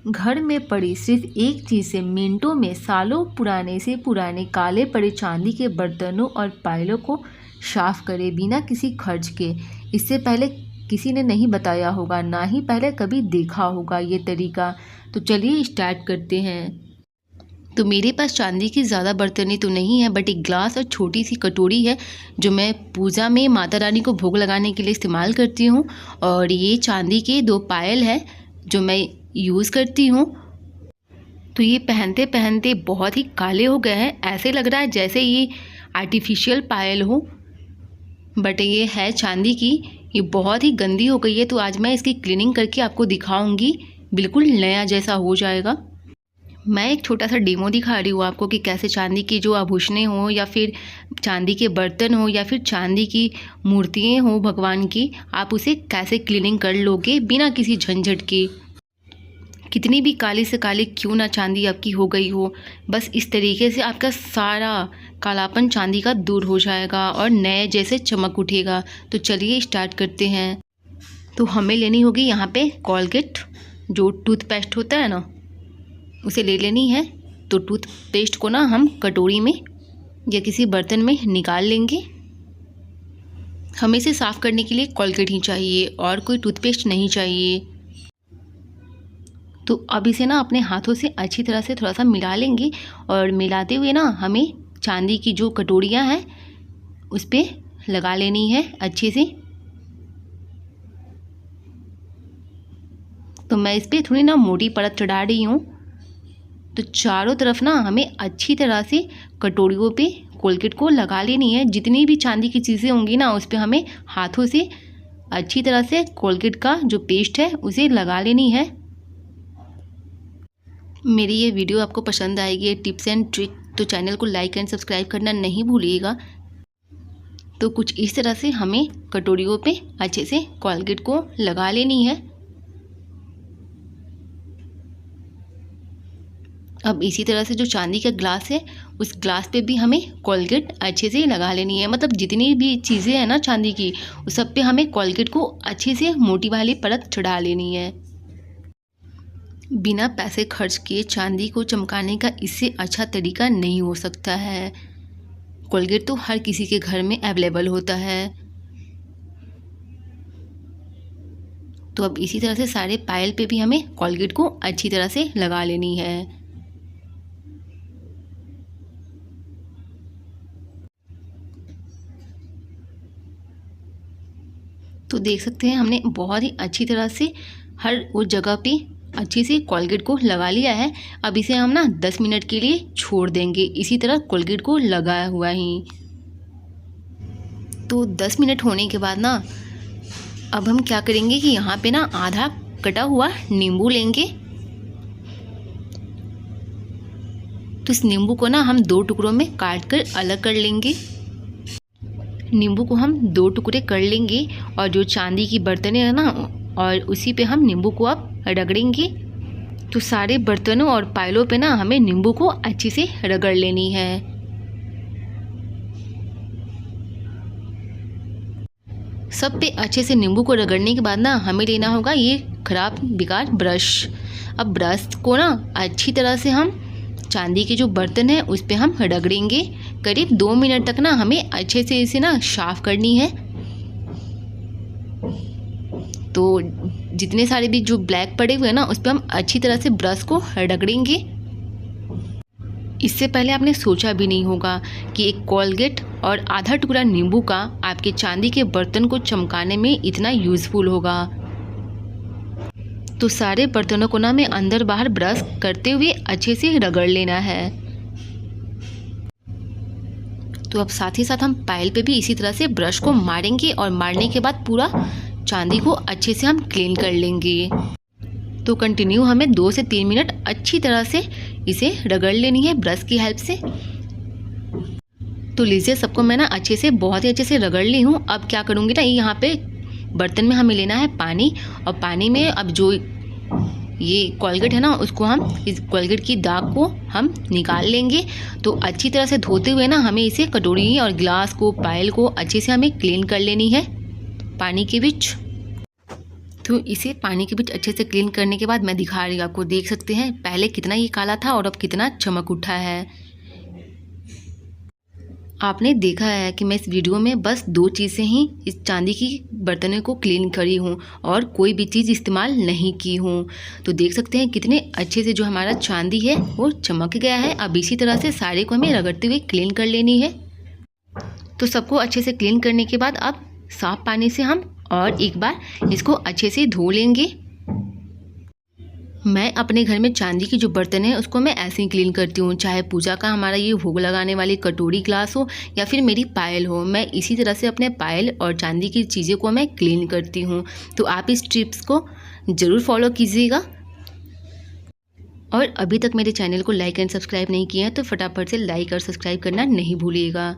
घर में पड़ी सिर्फ एक चीज़ से मिनटों में सालों पुराने से पुराने काले पड़े चांदी के बर्तनों और पायलों को साफ करे बिना किसी खर्च के। इससे पहले किसी ने नहीं बताया होगा, ना ही पहले कभी देखा होगा ये तरीका। तो चलिए स्टार्ट करते हैं। तो मेरे पास चांदी की ज़्यादा बर्तनें तो नहीं है, बट एक ग्लास और छोटी सी कटोरी है जो मैं पूजा में माता रानी को भोग लगाने के लिए इस्तेमाल करती हूँ। और ये चांदी के 2 पायल है जो मैं यूज़ करती हूँ। तो ये पहनते पहनते बहुत ही काले हो गए हैं, ऐसे लग रहा है जैसे ये आर्टिफिशियल पायल हो, बट ये है चांदी की। ये बहुत ही गंदी हो गई है, तो आज मैं इसकी क्लीनिंग करके आपको दिखाऊंगी, बिल्कुल नया जैसा हो जाएगा। मैं एक छोटा सा डेमो दिखा रही हूँ आपको कि कैसे चांदी की जो आभूषणें हों या फिर चांदी के बर्तन हो या फिर चांदी की मूर्तियाँ हों भगवान की, आप उसे कैसे क्लीनिंग कर लोगे बिना किसी झंझट के। कितनी भी काली से काली क्यों ना चांदी आपकी हो गई हो, बस इस तरीके से आपका सारा कालापन चांदी का दूर हो जाएगा और नए जैसे चमक उठेगा। तो चलिए स्टार्ट करते हैं। तो हमें लेनी होगी यहाँ पे कोलगेट, जो टूथपेस्ट होता है ना, उसे ले लेनी है। तो टूथपेस्ट को ना हम कटोरी में या किसी बर्तन में निकाल लेंगे। हमें इसे साफ़ करने के लिए कोलगेट ही चाहिए और कोई टूथपेस्ट नहीं चाहिए। तो अब इसे ना अपने हाथों से अच्छी तरह से थोड़ा सा मिला लेंगे और मिलाते हुए ना हमें चांदी की जो कटोरियाँ हैं उस पर लगा लेनी है अच्छे से। तो मैं इस पर थोड़ी ना मोटी परत चढ़ा रही हूँ। तो चारों तरफ ना हमें अच्छी तरह से कटोरियों पे कोलगेट को लगा लेनी है। जितनी भी चांदी की चीज़ें होंगी ना उस पर हमें हाथों से अच्छी तरह से कोलगेट का जो पेस्ट है उसे लगा लेनी है। मेरी ये वीडियो आपको पसंद आएगी, टिप्स एंड ट्रिक, तो चैनल को लाइक एंड सब्सक्राइब करना नहीं भूलिएगा। तो कुछ इस तरह से हमें कटोरियों पे अच्छे से कोलगेट को लगा लेनी है। अब इसी तरह से जो चांदी का ग्लास है उस ग्लास पे भी हमें कोलगेट अच्छे से लगा लेनी है। मतलब जितनी भी चीज़ें हैं ना चांदी की, उस सब पे हमें कोलगेट को अच्छे से मोटी वाली परत चढ़ा लेनी है। बिना पैसे खर्च किए चांदी को चमकाने का इससे अच्छा तरीका नहीं हो सकता है। कोलगेट तो हर किसी के घर में अवेलेबल होता है। तो अब इसी तरह से सारे पायल पे भी हमें कोलगेट को अच्छी तरह से लगा लेनी है। तो देख सकते हैं हमने बहुत ही अच्छी तरह से हर उस जगह पे अच्छे से कोलगेट को लगा लिया है। अब इसे हम ना 10 मिनट के लिए छोड़ देंगे इसी तरह कोलगेट को लगाया हुआ ही। तो 10 मिनट होने के बाद ना अब हम क्या करेंगे कि यहाँ पे ना आधा कटा हुआ नींबू लेंगे। तो इस नींबू को ना हम 2 टुकड़ों में काट कर अलग कर लेंगे। नींबू को हम 2 टुकड़े कर लेंगे और जो चांदी की बर्तनें हैं ना, और उसी पे हम नींबू को अब रगड़ेंगे। तो सारे बर्तनों और पायलों पे ना हमें नींबू को अच्छे से रगड़ लेनी है। सब पे अच्छे से नींबू को रगड़ने के बाद ना हमें लेना होगा ये खराब बेकार ब्रश। अब ब्रश को ना अच्छी तरह से हम चांदी के जो बर्तन है उस पे हम रगड़ेंगे। करीब 2 मिनट तक ना हमें अच्छे से इसे ना साफ करनी है। तो जितने सारे भी जो ब्लैक पड़े हुए हैं ना उस पर हम अच्छी तरह से ब्रश को रगड़ेंगे। इससे पहले आपने सोचा भी नहीं होगा कि एक कोलगेट और आधा टुकड़ा नींबू का आपके चांदी के बर्तन को चमकाने में इतना यूज़फुल होगा। तो सारे बर्तनों को ना मैं अंदर बाहर ब्रश करते हुए अच्छे से रगड़ लेना है। तो अब साथ ही साथ हम पायल पे भी इसी तरह से ब्रश को मारेंगे और मारने के बाद पूरा चांदी को अच्छे से हम क्लीन कर लेंगे। तो कंटिन्यू हमें 2 से 3 मिनट अच्छी तरह से इसे रगड़ लेनी है ब्रश की हेल्प से। तो लीजिए सबको मैं ना अच्छे से बहुत ही अच्छे से रगड़ ली हूँ। अब क्या करूँगी ना, यहाँ पे बर्तन में हमें लेना है पानी, और पानी में अब जो ये कोलगेट है ना उसको हम इस कोलगेट की दाग को हम निकाल लेंगे। तो अच्छी तरह से धोते हुए ना हमें इसे कटोरी और गिलास को पायल को अच्छे से हमें क्लीन कर लेनी है पानी के बीच। तो इसे पानी के बीच अच्छे से क्लीन करने के बाद मैं दिखा रही हूँ आपको, देख सकते हैं पहले कितना ये काला था और अब कितना चमक उठा है। आपने देखा है कि मैं इस वीडियो में बस 2 चीज़ें ही इस चांदी की बर्तनों को क्लीन करी हूँ और कोई भी चीज़ इस्तेमाल नहीं की हूँ। तो देख सकते हैं कितने अच्छे से जो हमारा चांदी है वो चमक गया है। अब इसी तरह से सारे को हमें रगड़ते हुए क्लीन कर लेनी है। तो सबको अच्छे से क्लीन करने के बाद अब साफ पानी से हम और एक बार इसको अच्छे से धो लेंगे। मैं अपने घर में चांदी की जो बर्तन है उसको मैं ऐसे ही क्लीन करती हूँ, चाहे पूजा का हमारा ये भोग लगाने वाली कटोरी ग्लास हो या फिर मेरी पायल हो। मैं इसी तरह से अपने पायल और चांदी की चीज़ों को मैं क्लीन करती हूँ। तो आप इस टिप्स को ज़रूर फॉलो कीजिएगा। और अभी तक मेरे चैनल को लाइक एंड सब्सक्राइब नहीं किया है तो फटाफट से लाइक और सब्सक्राइब करना नहीं भूलिएगा।